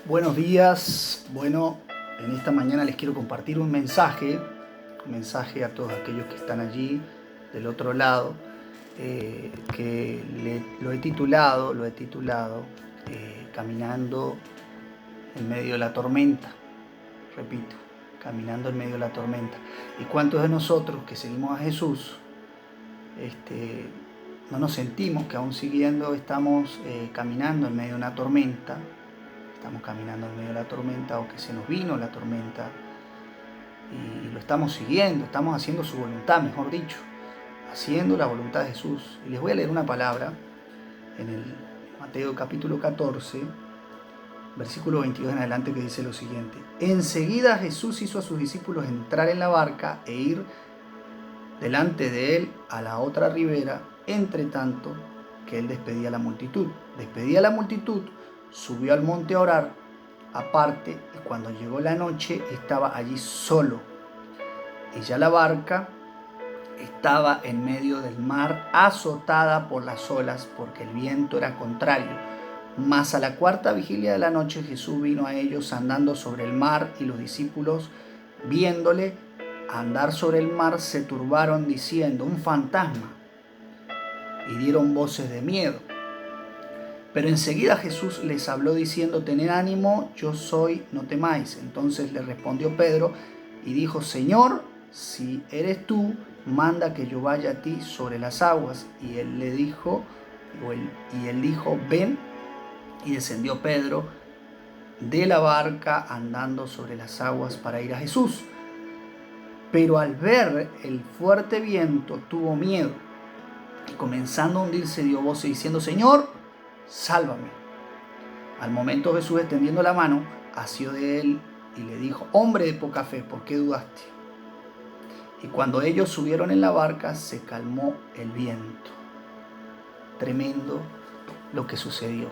Buenos días. Bueno, en esta mañana les quiero compartir un mensaje a todos aquellos que están allí del otro lado, lo he titulado Caminando en medio de la tormenta. Repito, caminando en medio de la tormenta. ¿Y cuántos de nosotros que seguimos a Jesús no nos sentimos que aún siguiendo estamos caminando en medio de una tormenta? Estamos caminando en medio de la tormenta, o que se nos vino la tormenta y lo estamos siguiendo, estamos haciendo su voluntad, mejor dicho, haciendo la voluntad de Jesús. Y les voy a leer una palabra en el Mateo capítulo 14, versículo 22 en adelante, que dice lo siguiente: enseguida Jesús hizo a sus discípulos entrar en la barca e ir delante de él a la otra ribera, entre tanto que él despedía a la multitud. Subió al monte a orar aparte, y cuando llegó la noche estaba allí solo. Y ya la barca estaba en medio del mar, azotada por las olas, porque el viento era contrario. Mas a la cuarta vigilia de la noche Jesús vino a ellos andando sobre el mar, y los discípulos, viéndole andar sobre el mar, se turbaron diciendo: un fantasma, y dieron voces de miedo. Pero enseguida Jesús les habló diciendo: tened ánimo, yo soy, no temáis. Entonces le respondió Pedro y dijo: Señor, si eres tú, manda que yo vaya a ti sobre las aguas. Y él dijo: ven. Y descendió Pedro de la barca andando sobre las aguas para ir a Jesús. Pero al ver el fuerte viento tuvo miedo, y comenzando a hundirse dio voces diciendo: Señor, sálvame. Al momento Jesús, extendiendo la mano, asió de él y le dijo: hombre de poca fe, ¿por qué dudaste? Y cuando ellos subieron en la barca, se calmó el viento. Tremendo lo que sucedió.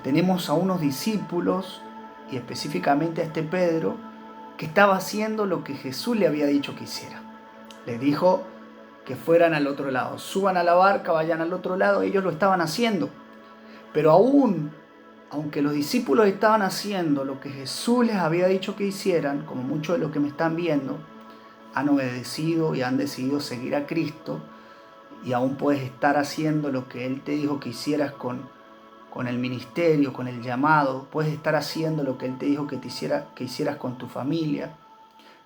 Tenemos a unos discípulos, y específicamente a este Pedro, que estaba haciendo lo que Jesús le había dicho que hiciera. Les dijo que fueran al otro lado, suban a la barca, vayan al otro lado. Ellos lo estaban haciendo. Pero aunque los discípulos estaban haciendo lo que Jesús les había dicho que hicieran, como muchos de los que me están viendo han obedecido y han decidido seguir a Cristo, y aún puedes estar haciendo lo que Él te dijo que hicieras con el ministerio, con el llamado. Puedes estar haciendo lo que Él te dijo que hicieras con tu familia.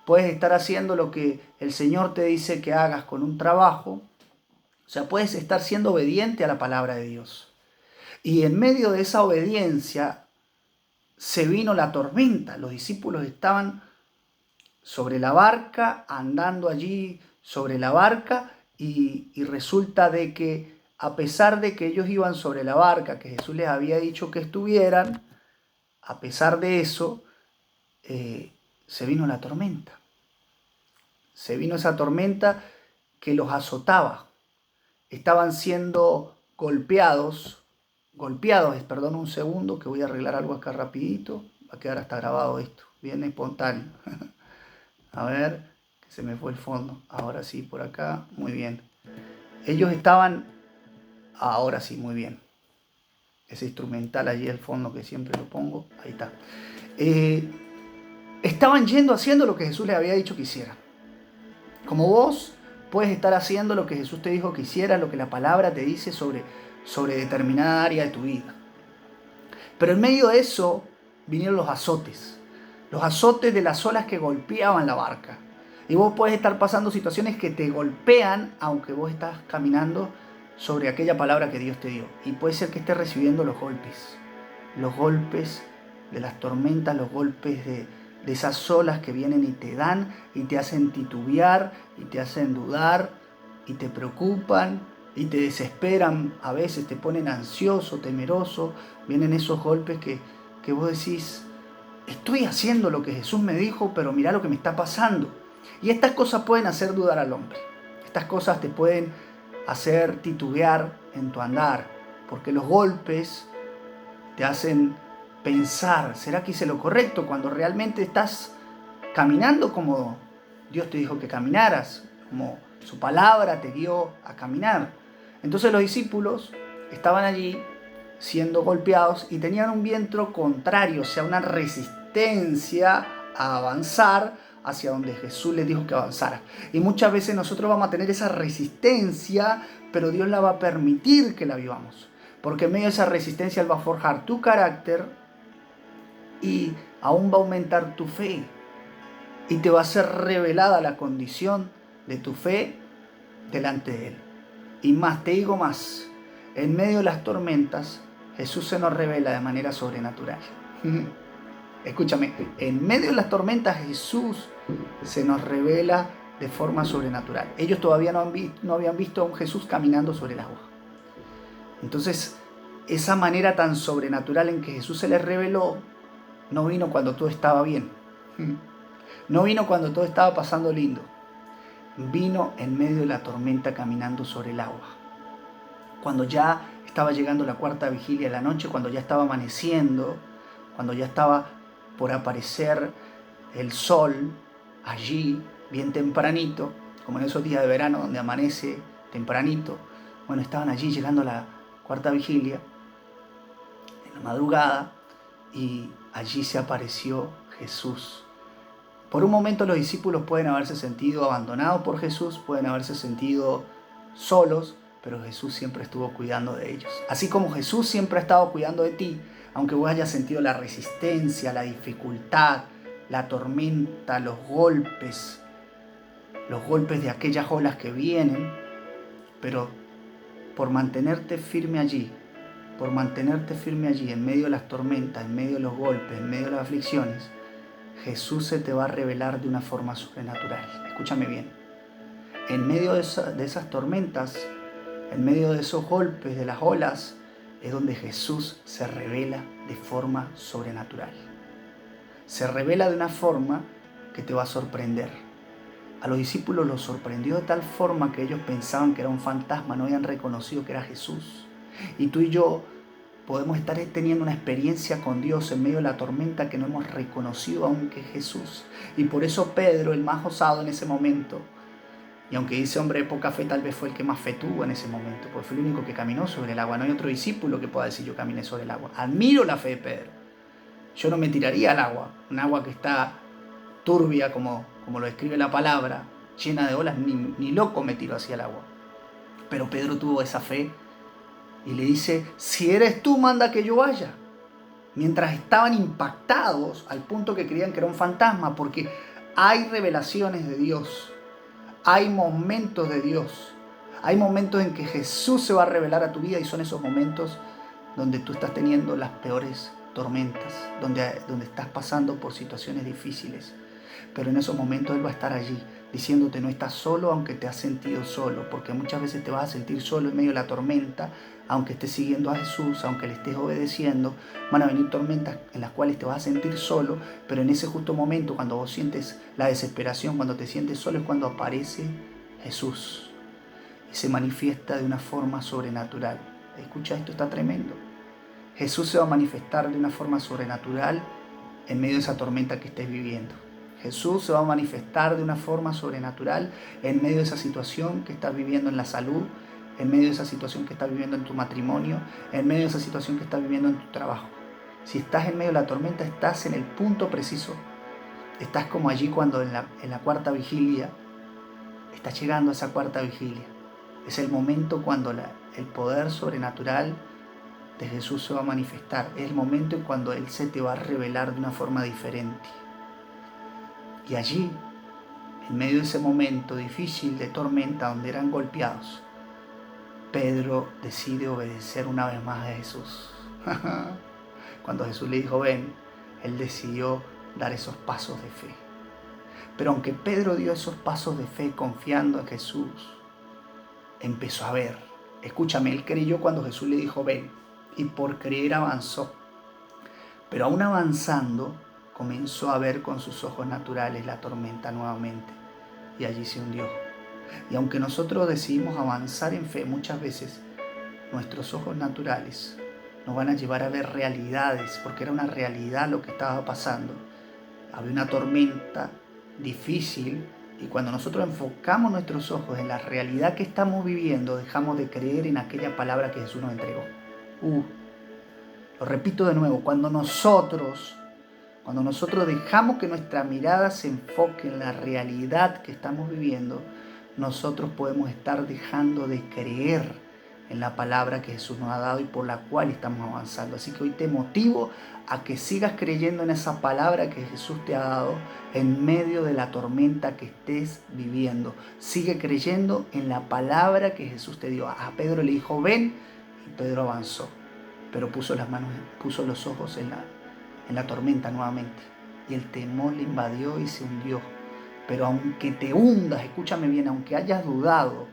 Puedes estar haciendo lo que el Señor te dice que hagas con un trabajo. O sea, puedes estar siendo obediente a la palabra de Dios. Y en medio de esa obediencia se vino la tormenta. Los discípulos estaban sobre la barca, andando allí sobre la barca, y resulta de que, a pesar de que ellos iban sobre la barca que Jesús les había dicho que estuvieran, a pesar de eso, se vino la tormenta. Se vino esa tormenta que los azotaba. Estaban siendo golpeados, un segundo, que voy a arreglar algo acá rapidito. Va a quedar hasta grabado esto, bien espontáneo. A ver, que se me fue el fondo. Ahora sí, por acá, muy bien. Ellos estaban, ahora sí, muy bien. Ese instrumental allí al fondo que siempre lo pongo, ahí está. Estaban haciendo lo que Jesús les había dicho que hicieran. Como vos puedes estar haciendo lo que Jesús te dijo que hicieras, lo que la palabra te dice sobre determinada área de tu vida. Pero en medio de eso vinieron los azotes de las olas que golpeaban la barca. Y vos puedes estar pasando situaciones que te golpean, aunque vos estás caminando sobre aquella palabra que Dios te dio. Y puede ser que estés recibiendo los golpes de las tormentas, los golpes de esas olas que vienen y te dan y te hacen titubear y te hacen dudar y te preocupan y te desesperan. A veces te ponen ansioso, temeroso. Vienen esos golpes que vos decís: estoy haciendo lo que Jesús me dijo, pero mirá lo que me está pasando. Y estas cosas pueden hacer dudar al hombre. Estas cosas te pueden hacer titubear en tu andar, porque los golpes te hacen pensar: ¿será que hice lo correcto? Cuando realmente estás caminando como Dios te dijo que caminaras, como su palabra te guió a caminar. Entonces los discípulos estaban allí siendo golpeados y tenían un viento contrario, o sea, una resistencia a avanzar hacia donde Jesús les dijo que avanzara. Y muchas veces nosotros vamos a tener esa resistencia, pero Dios la va a permitir que la vivamos. Porque en medio de esa resistencia Él va a forjar tu carácter y aún va a aumentar tu fe. Y te va a ser revelada la condición de tu fe delante de Él. Y más, te digo más, en medio de las tormentas, Jesús se nos revela de manera sobrenatural. Escúchame, en medio de las tormentas Jesús se nos revela de forma sobrenatural. Ellos todavía no habían visto a un Jesús caminando sobre el agua. Entonces, esa manera tan sobrenatural en que Jesús se les reveló, no vino cuando todo estaba bien. No vino cuando todo estaba pasando lindo. Vino en medio de la tormenta caminando sobre el agua. Cuando ya estaba llegando la cuarta vigilia de la noche, cuando ya estaba amaneciendo, cuando ya estaba por aparecer el sol allí, bien tempranito, como en esos días de verano donde amanece tempranito. Bueno, estaban allí llegando a la cuarta vigilia, en la madrugada, y allí se apareció Jesús. Por un momento los discípulos pueden haberse sentido abandonados por Jesús, pueden haberse sentido solos, pero Jesús siempre estuvo cuidando de ellos. Así como Jesús siempre ha estado cuidando de ti, aunque vos hayas sentido la resistencia, la dificultad, la tormenta, los golpes de aquellas olas que vienen, pero por mantenerte firme allí en medio de las tormentas, en medio de los golpes, en medio de las aflicciones, Jesús se te va a revelar de una forma sobrenatural. Escúchame bien. En medio de esas tormentas, en medio de esos golpes, de las olas, es donde Jesús se revela de forma sobrenatural. Se revela de una forma que te va a sorprender. A los discípulos los sorprendió de tal forma que ellos pensaban que era un fantasma, no habían reconocido que era Jesús. Y tú y yo podemos estar teniendo una experiencia con Dios en medio de la tormenta que no hemos reconocido aún que es Jesús. Y por eso Pedro, el más osado en ese momento, y aunque dice hombre de poca fe, tal vez fue el que más fe tuvo en ese momento, porque fue el único que caminó sobre el agua. No hay otro discípulo que pueda decir yo caminé sobre el agua. Admiro la fe de Pedro. Yo no me tiraría al agua, un agua que está turbia como lo describe la palabra, llena de olas, ni loco me tiro hacia el agua. Pero Pedro tuvo esa fe y le dice, si eres tú, manda que yo vaya. Mientras estaban impactados al punto que creían que era un fantasma, porque hay revelaciones de Dios. Hay momentos de Dios, hay momentos en que Jesús se va a revelar a tu vida y son esos momentos donde tú estás teniendo las peores tormentas, donde estás pasando por situaciones difíciles. Pero en esos momentos Él va a estar allí, diciéndote no estás solo aunque te has sentido solo, porque muchas veces te vas a sentir solo en medio de la tormenta, aunque estés siguiendo a Jesús, aunque le estés obedeciendo, van a venir tormentas en las cuales te vas a sentir solo, pero en ese justo momento, cuando vos sientes la desesperación, cuando te sientes solo, es cuando aparece Jesús y se manifiesta de una forma sobrenatural. Escucha, esto está tremendo. Jesús se va a manifestar de una forma sobrenatural en medio de esa tormenta que estés viviendo. Jesús se va a manifestar de una forma sobrenatural en medio de esa situación que estás viviendo en la salud, en medio de esa situación que estás viviendo en tu matrimonio, en medio de esa situación que estás viviendo en tu trabajo. Si estás en medio de la tormenta, estás en el punto preciso. Estás como allí cuando en la cuarta vigilia, estás llegando a esa cuarta vigilia. Es el momento cuando el poder sobrenatural de Jesús se va a manifestar. Es el momento en cuando Él se te va a revelar de una forma diferente. Y allí, en medio de ese momento difícil de tormenta donde eran golpeados, Pedro decide obedecer una vez más a Jesús. Cuando Jesús le dijo ven, él decidió dar esos pasos de fe. Pero aunque Pedro dio esos pasos de fe confiando en Jesús, empezó a ver. Escúchame, él creyó cuando Jesús le dijo ven, y por creer avanzó. Pero aún avanzando, comenzó a ver con sus ojos naturales la tormenta nuevamente, y allí se hundió. Y aunque nosotros decidimos avanzar en fe, muchas veces nuestros ojos naturales nos van a llevar a ver realidades, porque era una realidad lo que estaba pasando. Había una tormenta difícil y cuando nosotros enfocamos nuestros ojos en la realidad que estamos viviendo, dejamos de creer en aquella palabra que Jesús nos entregó. Lo repito de nuevo, cuando nosotros dejamos que nuestra mirada se enfoque en la realidad que estamos viviendo, nosotros podemos estar dejando de creer en la palabra que Jesús nos ha dado y por la cual estamos avanzando. Así que hoy te motivo a que sigas creyendo en esa palabra que Jesús te ha dado en medio de la tormenta que estés viviendo. Sigue creyendo en la palabra que Jesús te dio. A Pedro le dijo, ven, y Pedro avanzó, pero puso los ojos en la tormenta nuevamente. Y el temor le invadió y se hundió. Pero aunque te hundas, escúchame bien, aunque hayas dudado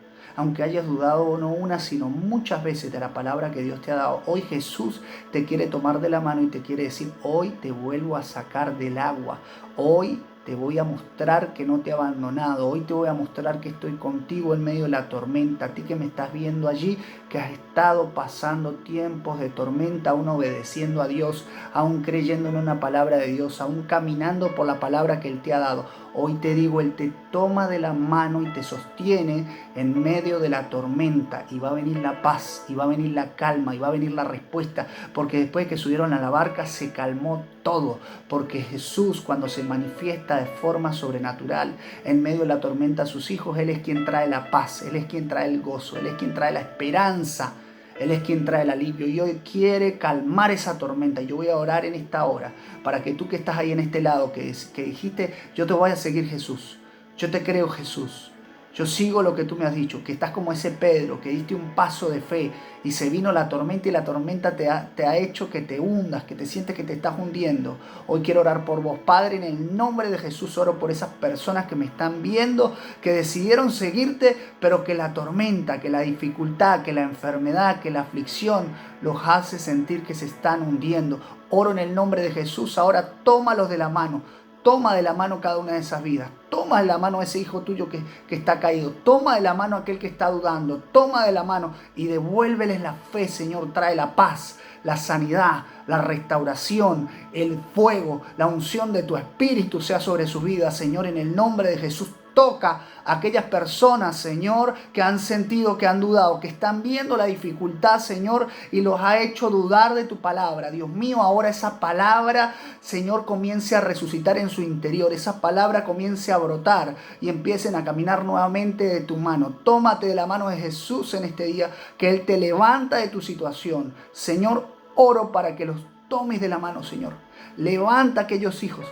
no una, sino muchas veces de la palabra que Dios te ha dado, hoy Jesús te quiere tomar de la mano y te quiere decir, hoy te vuelvo a sacar del agua, hoy te voy a mostrar que no te he abandonado, hoy te voy a mostrar que estoy contigo en medio de la tormenta. A ti que me estás viendo allí, que has estado pasando tiempos de tormenta, aún obedeciendo a Dios, aún creyendo en una palabra de Dios, aún caminando por la palabra que Él te ha dado. Hoy te digo, Él te toma de la mano y te sostiene en medio de la tormenta, y va a venir la paz, y va a venir la calma, y va a venir la respuesta, porque después de que subieron a la barca se calmó todo, porque Jesús, cuando se manifiesta de forma sobrenatural en medio de la tormenta a sus hijos, Él es quien trae la paz, Él es quien trae el gozo, Él es quien trae la esperanza, Él es quien trae el alivio, y hoy quiere calmar esa tormenta. Yo voy a orar en esta hora para que tú que estás ahí en este lado, que dijiste, yo te voy a seguir, Jesús, yo te creo, Jesús, yo sigo lo que tú me has dicho, que estás como ese Pedro, que diste un paso de fe y se vino la tormenta, y la tormenta te ha hecho que te hundas, que te sientes que te estás hundiendo. Hoy quiero orar por vos, Padre, en el nombre de Jesús. Oro por esas personas que me están viendo, que decidieron seguirte, pero que la tormenta, que la dificultad, que la enfermedad, que la aflicción los hace sentir que se están hundiendo. Oro en el nombre de Jesús. Ahora tómalos de la mano. Toma de la mano cada una de esas vidas. Toma de la mano a ese hijo tuyo que está caído. Toma de la mano a aquel que está dudando. Toma de la mano y devuélveles la fe, Señor. Trae la paz, la sanidad, la restauración, el fuego, la unción de tu Espíritu sea sobre sus vidas, Señor, en el nombre de Jesús. Toca a aquellas personas, Señor, que han sentido, que han dudado, que están viendo la dificultad, Señor, y los ha hecho dudar de tu palabra. Dios mío, ahora esa palabra, Señor, comience a resucitar en su interior. Esa palabra comience a brotar y empiecen a caminar nuevamente de tu mano. Tómate de la mano de Jesús en este día, que Él te levanta de tu situación. Señor, oro para que los tomes de la mano, Señor. Levanta a aquellos hijos,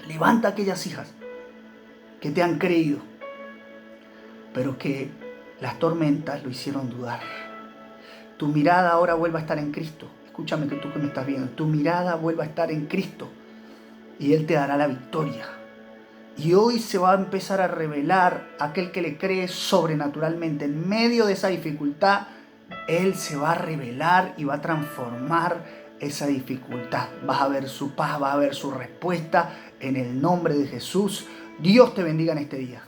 levanta a aquellas hijas que te han creído, pero que las tormentas lo hicieron dudar. Tu mirada ahora vuelva a estar en Cristo. Escúchame, que tú que me estás viendo, tu mirada vuelva a estar en Cristo y Él te dará la victoria. Y hoy se va a empezar a revelar aquel que le cree sobrenaturalmente. En medio de esa dificultad, Él se va a revelar y va a transformar esa dificultad. Vas a ver su paz, vas a ver su respuesta en el nombre de Jesús. Dios te bendiga en este día.